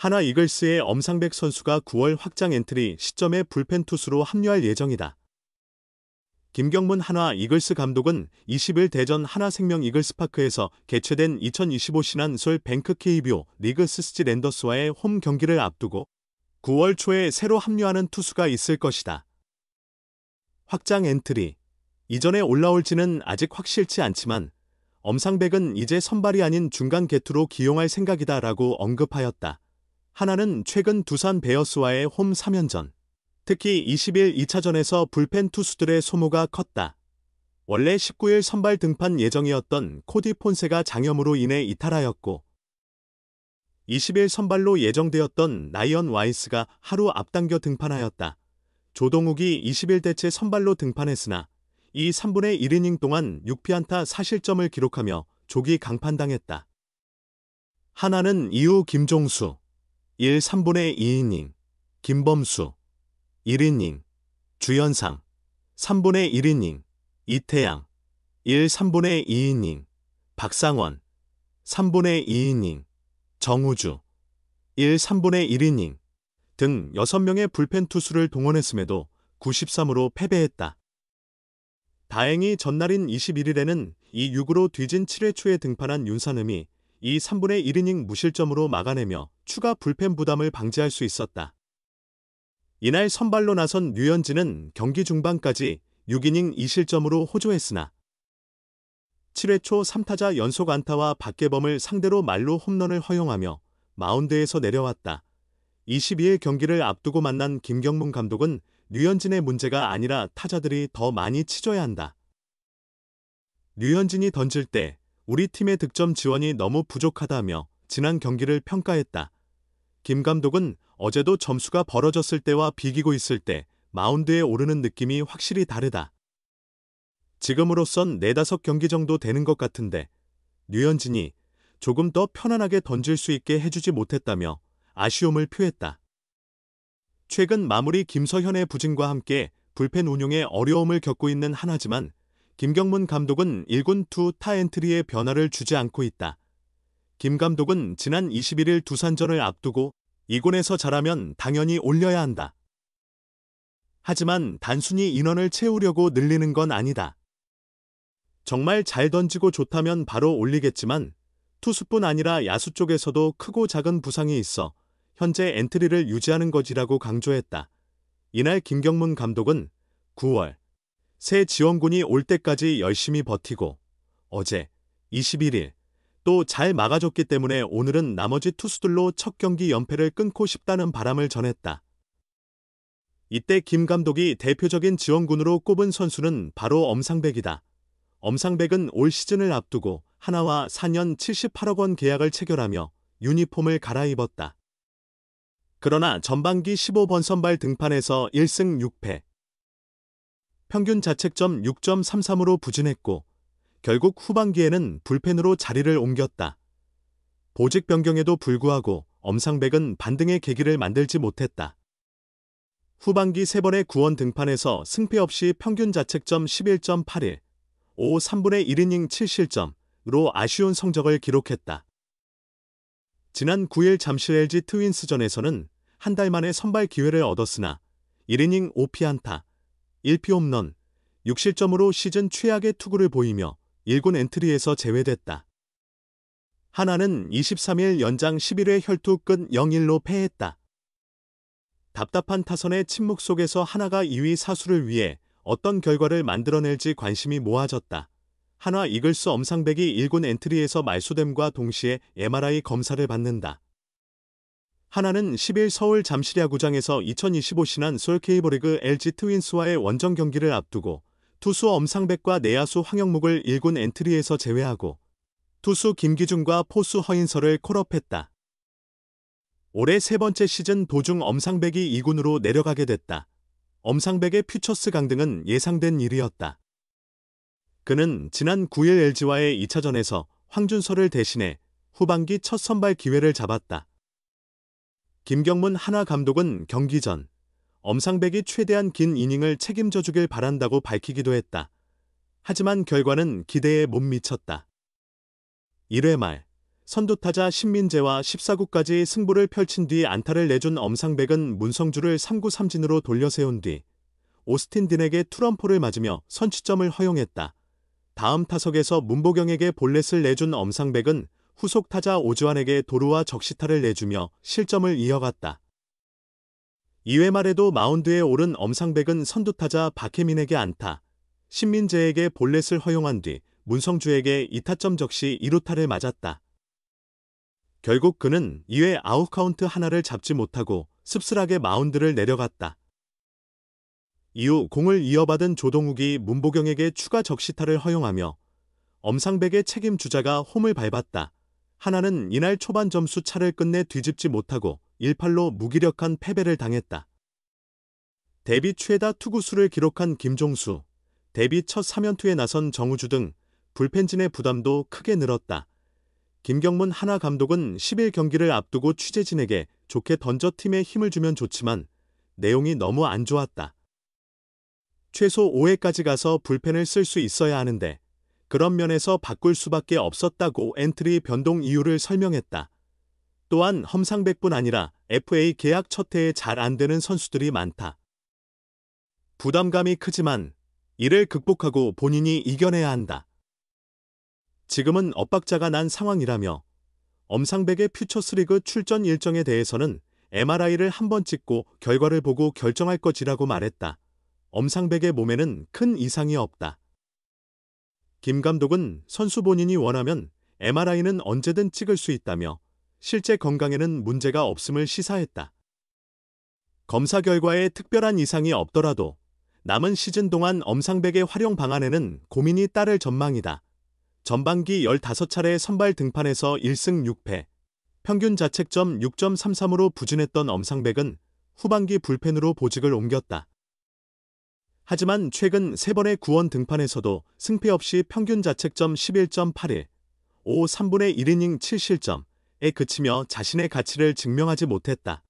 하나 이글스의 엄상백 선수가 9월 확장 엔트리 시점에 불펜 투수로 합류할 예정이다. 김경문 한화 이글스 감독은 20일 대전 하나생명 이글스파크에서 개최된 2025 신한솔 뱅크 KBO 리그 스스지 랜더스와의 홈 경기를 앞두고 9월 초에 새로 합류하는 투수가 있을 것이다. 확장 엔트리. 이전에 올라올지는 아직 확실치 않지만 엄상백은 이제 선발이 아닌 중간 개투로 기용할 생각이다라고 언급하였다. 하나는 최근 두산 베어스와의 홈 3연전, 특히 20일 2차전에서 불펜 투수들의 소모가 컸다. 원래 19일 선발 등판 예정이었던 코디 폰세가 장염으로 인해 이탈하였고 20일 선발로 예정되었던 라이언 와이스가 하루 앞당겨 등판하였다. 조동욱이 20일 대체 선발로 등판했으나 이 3분의 1이닝 동안 6피안타 4실점을 기록하며 조기 강판당했다. 하나는 이후 김종수 1 3분의 2이닝, 김범수 1이닝, 주연상 3분의 1이닝, 이태양 1 3분의 2이닝, 박상원 3분의 2이닝, 정우주 1 3분의 1이닝 등 6명의 불펜 투수를 동원했음에도 93으로 패배했다. 다행히 전날인 21일에는 이 6으로 뒤진 7회 초에 등판한 윤산음이 이 3분의 1이닝 무실점으로 막아내며 추가 불펜 부담을 방지할 수 있었다. 이날 선발로 나선 류현진은 경기 중반까지 6이닝 2실점으로 호조했으나 7회 초 3타자 연속 안타와 박계범을 상대로 말로 홈런을 허용하며 마운드에서 내려왔다. 22일 경기를 앞두고 만난 김경문 감독은 류현진의 문제가 아니라 타자들이 더 많이 치줘야 한다. 류현진이 던질 때 우리 팀의 득점 지원이 너무 부족하다며 지난 경기를 평가했다. 김 감독은 어제도 점수가 벌어졌을 때와 비기고 있을 때 마운드에 오르는 느낌이 확실히 다르다. 지금으로선 4-5경기 정도 되는 것 같은데 류현진이 조금 더 편안하게 던질 수 있게 해주지 못했다며 아쉬움을 표했다. 최근 마무리 김서현의 부진과 함께 불펜 운용에 어려움을 겪고 있는 하나지만 김경문 감독은 1군 투 타 엔트리에 변화를 주지 않고 있다. 김 감독은 지난 21일 두산전을 앞두고 2군에서 잘하면 당연히 올려야 한다. 하지만 단순히 인원을 채우려고 늘리는 건 아니다. 정말 잘 던지고 좋다면 바로 올리겠지만 투수뿐 아니라 야수 쪽에서도 크고 작은 부상이 있어 현재 엔트리를 유지하는 것이라고 강조했다. 이날 김경문 감독은 9월 새 지원군이 올 때까지 열심히 버티고 어제 21일 또 잘 막아줬기 때문에 오늘은 나머지 투수들로 첫 경기 연패를 끊고 싶다는 바람을 전했다. 이때 김 감독이 대표적인 지원군으로 꼽은 선수는 바로 엄상백이다. 엄상백은 올 시즌을 앞두고 하나와 4년 78억 원 계약을 체결하며 유니폼을 갈아입었다. 그러나 전반기 15번 선발 등판에서 1승 6패. 평균 자책점 6.33으로 부진했고 결국 후반기에는 불펜으로 자리를 옮겼다. 보직 변경에도 불구하고 엄상백은 반등의 계기를 만들지 못했다. 후반기 3번의 구원 등판에서 승패 없이 평균 자책점 11.81, 5 3분의 1이닝 7실점으로 아쉬운 성적을 기록했다. 지난 9일 잠실 LG 트윈스전에서는 한 달 만에 선발 기회를 얻었으나 1이닝 5피안타, 1피 홈런, 6실점으로 시즌 최악의 투구를 보이며 1군 엔트리에서 제외됐다. 하나는 23일 연장 11회 혈투 끝 0-1로 패했다. 답답한 타선의 침묵 속에서 하나가 2위 사수를 위해 어떤 결과를 만들어낼지 관심이 모아졌다. 한화 이글스 엄상백이 1군 엔트리에서 말소됨과 동시에 MRI 검사를 받는다. 하나는 10일 서울 잠실야구장에서 2025 신한솔 K리그 LG 트윈스와의 원정 경기를 앞두고 투수 엄상백과 내야수 황영묵을 1군 엔트리에서 제외하고 투수 김기중과 포수 허인설을 콜업했다. 올해 세 번째 시즌 도중 엄상백이 2군으로 내려가게 됐다. 엄상백의 퓨처스 강등은 예상된 일이었다. 그는 지난 9일 LG와의 2차전에서 황준서를 대신해 후반기 첫 선발 기회를 잡았다. 김경문 한화 감독은 경기 전 엄상백이 최대한 긴 이닝을 책임져 주길 바란다고 밝히기도 했다. 하지만 결과는 기대에 못 미쳤다. 1회 말 선두타자 신민재와 14구까지 승부를 펼친 뒤 안타를 내준 엄상백은 문성주를 3구 3진으로 돌려세운 뒤 오스틴 딘에게 투런포를 맞으며 선취점을 허용했다. 다음 타석에서 문보경에게 볼넷을 내준 엄상백은 후속 타자 오주환에게 도루와 적시타를 내주며 실점을 이어갔다. 2회 말에도 마운드에 오른 엄상백은 선두타자 박혜민에게 안타, 신민재에게 볼넷을 허용한 뒤 문성주에게 2타점 적시 2루타를 맞았다. 결국 그는 2회 아웃카운트 하나를 잡지 못하고 씁쓸하게 마운드를 내려갔다. 이후 공을 이어받은 조동욱이 문보경에게 추가 적시타를 허용하며 엄상백의 책임 주자가 홈을 밟았다. 하나는 이날 초반 점수 차를 끝내 뒤집지 못하고 1-8로 무기력한 패배를 당했다. 데뷔 최다 투구수를 기록한 김종수, 데뷔 첫 3연투에 나선 정우주 등 불펜진의 부담도 크게 늘었다. 김경문 한화 감독은 10일 경기를 앞두고 취재진에게 좋게 던져 팀에 힘을 주면 좋지만 내용이 너무 안 좋았다. 최소 5회까지 가서 불펜을 쓸 수 있어야 하는데 그런 면에서 바꿀 수밖에 없었다고 엔트리 변동 이유를 설명했다. 또한 엄상백뿐 아니라 FA 계약 첫 해에 잘 안 되는 선수들이 많다. 부담감이 크지만 이를 극복하고 본인이 이겨내야 한다. 지금은 엇박자가 난 상황이라며 엄상백의 퓨처스리그 출전 일정에 대해서는 MRI를 한번 찍고 결과를 보고 결정할 것이라고 말했다. 엄상백의 몸에는 큰 이상이 없다. 김 감독은 선수 본인이 원하면 MRI는 언제든 찍을 수 있다며 실제 건강에는 문제가 없음을 시사했다. 검사 결과에 특별한 이상이 없더라도 남은 시즌 동안 엄상백의 활용 방안에는 고민이 따를 전망이다. 전반기 15차례 선발 등판에서 1승 6패, 평균 자책점 6.33으로 부진했던 엄상백은 후반기 불펜으로 보직을 옮겼다. 하지만 최근 3번의 구원 등판에서도 승패 없이 평균 자책점 11.81, 5 3분의 1이닝 7실점에 그치며 자신의 가치를 증명하지 못했다.